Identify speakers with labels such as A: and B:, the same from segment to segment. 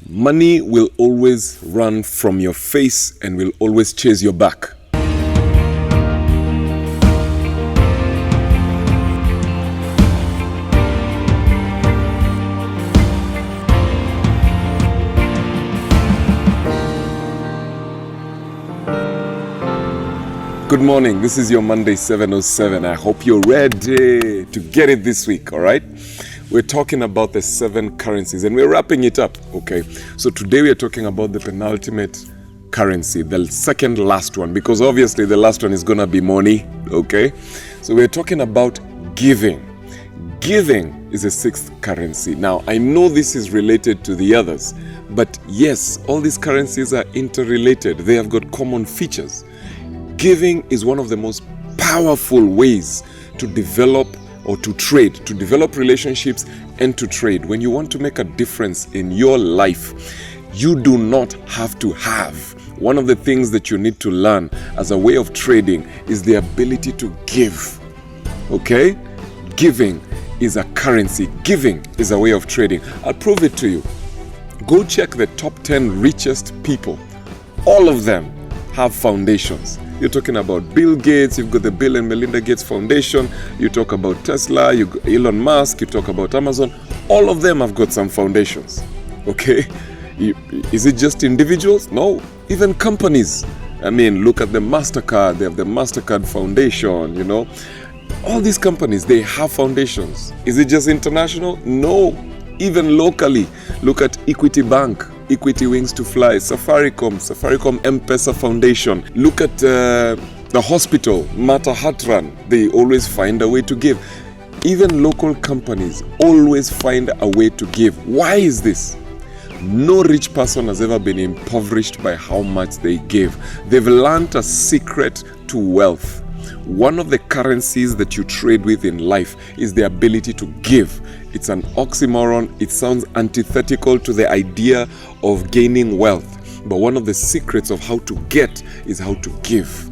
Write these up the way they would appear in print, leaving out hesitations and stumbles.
A: Money will always run from your face and will always chase your back. Good morning, this is your Monday 707. I hope you're ready to get it this week, all right? We're talking about the 7 currencies and we're wrapping it up, okay? So today we are talking about the penultimate currency, the second last one, because obviously the last one is gonna be money, okay? So we're talking about giving. Giving is a 6th currency. Now, I know this is related to the others, but yes, all these currencies are interrelated. They have got common features. Giving is one of the most powerful ways to develop or to trade, to develop relationships and to trade. When you want to make a difference in your life, you do not have to have. One of the things that you need to learn as a way of trading is the ability to give. Okay? Giving is a currency. Giving is a way of trading. I'll prove it to you. Go check the top 10 richest people. All of them have foundations. You're talking about Bill Gates, you've got the Bill and Melinda Gates Foundation, you talk about Tesla, you got Elon Musk, you talk about Amazon. All of them have got some foundations, okay? Is it just individuals? No, even companies. I mean, look at the MasterCard, they have the MasterCard Foundation, you know. All these companies, they have foundations. Is it just international? No, even locally. Look at Equity Bank. Equity Wings to Fly, Safaricom M-Pesa Foundation. Look at the hospital, Mata Hatran. They always find a way to give. Even local companies always find a way to give. Why is this? No rich person has ever been impoverished by how much they give. They've learned a secret to wealth. One of the currencies that you trade with in life is the ability to give. It's an oxymoron. It sounds antithetical to the idea of gaining wealth. But one of the secrets of how to get is how to give.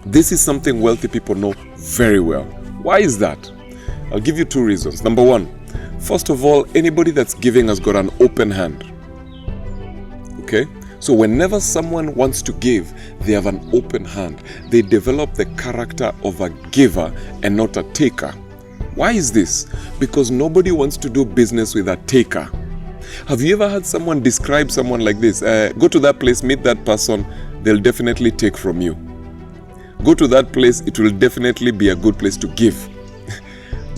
A: This is something wealthy people know very well. Why is that? I'll give you 2 reasons. Number 1, first of all, anybody that's giving has got an open hand. Okay? So whenever someone wants to give, they have an open hand. They develop the character of a giver and not a taker. Why is this? Because nobody wants to do business with a taker. Have you ever heard someone describe someone like this? Go to that place, meet that person, they'll definitely take from you. Go to that place, it will definitely be a good place to give.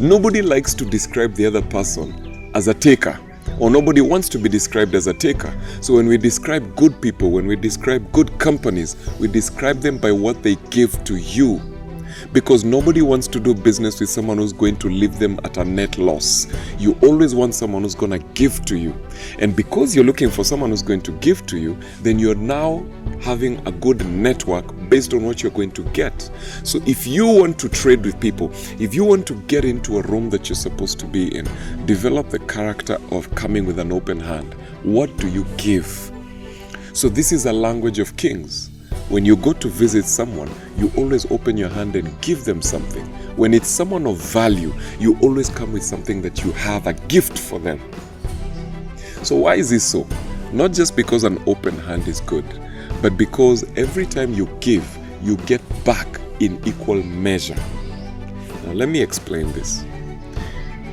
A: Nobody likes to describe the other person as a taker. Or nobody wants to be described as a taker. So when we describe good people, when we describe good companies, we describe them by what they give to you. Because nobody wants to do business with someone who's going to leave them at a net loss. You always want someone who's going to give to you. And because you're looking for someone who's going to give to you, then you're now having a good network based on what you're going to get. So if you want to trade with people, if you want to get into a room that you're supposed to be in, develop the character of coming with an open hand. What do you give? So this is a language of kings. When you go to visit someone, you always open your hand and give them something. When it's someone of value, you always come with something that you have, a gift for them. So why is this so? Not just because an open hand is good, but because every time you give, you get back in equal measure. Now let me explain this.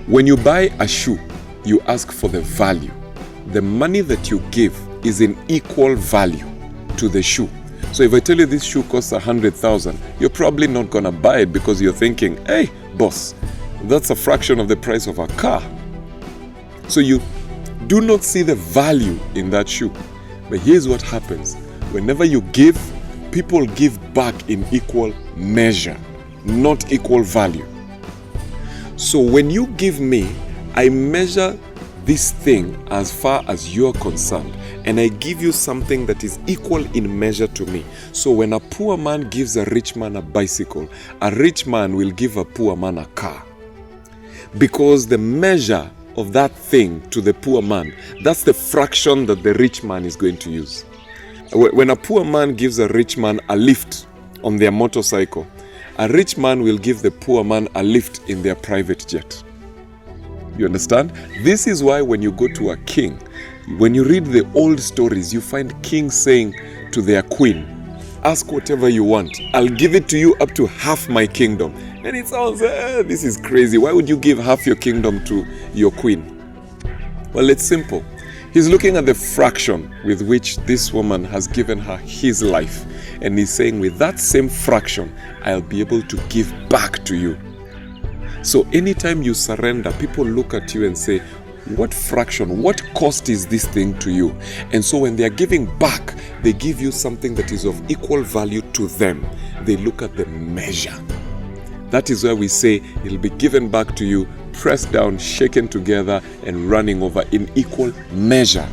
A: When you buy a shoe, you ask for the value. The money that you give is in equal value to the shoe. So if I tell you this shoe costs 100,000, you're probably not going to buy it because you're thinking, hey, boss, that's a fraction of the price of a car. So you do not see the value in that shoe. But here's what happens. Whenever you give, people give back in equal measure, not equal value. So when you give me, I measure this thing as far as you're concerned, and I give you something that is equal in measure to me. So when a poor man gives a rich man a bicycle, a rich man will give a poor man a car. Because the measure of that thing to the poor man, that's the fraction that the rich man is going to use. When a poor man gives a rich man a lift on their motorcycle, a rich man will give the poor man a lift in their private jet. You understand? This is why when you go to a king, When you read the old stories, you find kings saying to their queen, ask whatever you want. I'll give it to you up to half my kingdom. And it sounds, this is crazy. Why would you give half your kingdom to your queen? Well, it's simple. He's looking at the fraction with which this woman has given her his life. And he's saying, with that same fraction, I'll be able to give back to you. So anytime you surrender, people look at you and say, what fraction, what cost is this thing to you? And so when they are giving back, they give you something that is of equal value to them. They look at the measure. That is why we say it'll be given back to you, pressed down, shaken together, and running over. In equal measure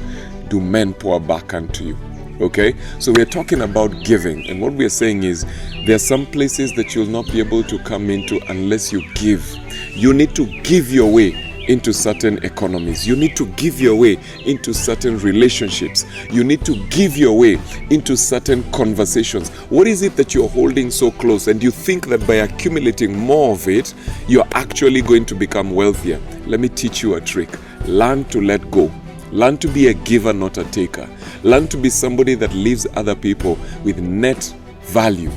A: do men pour back unto you. Okay? So we're talking about giving. And what we're saying is there are some places that you'll not be able to come into unless you give. You need to give your way into certain economies. You need to give your way into certain relationships. You need to give your way into certain conversations. What is it that you're holding so close and you think that by accumulating more of it, you're actually going to become wealthier? Let me teach you a trick. Learn to let go. Learn to be a giver, not a taker. Learn to be somebody that leaves other people with net value,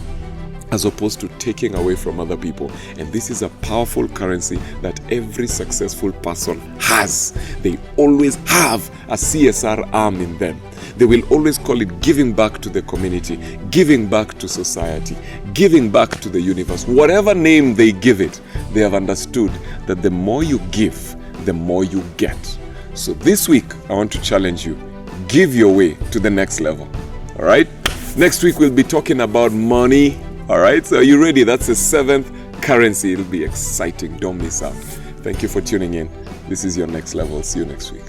A: as opposed to taking away from other people. And this is a powerful currency that every successful person has. They always have a CSR arm in them. They will always call it giving back to the community, giving back to society, giving back to the universe. Whatever name they give it, they have understood that the more you give, the more you get. So this week, I want to challenge you. Give your way to the next level. All right? Next week, we'll be talking about money. All right, so are you ready? That's the 7th currency. It'll be exciting. Don't miss out. Thank you for tuning in. This is your next level. See you next week.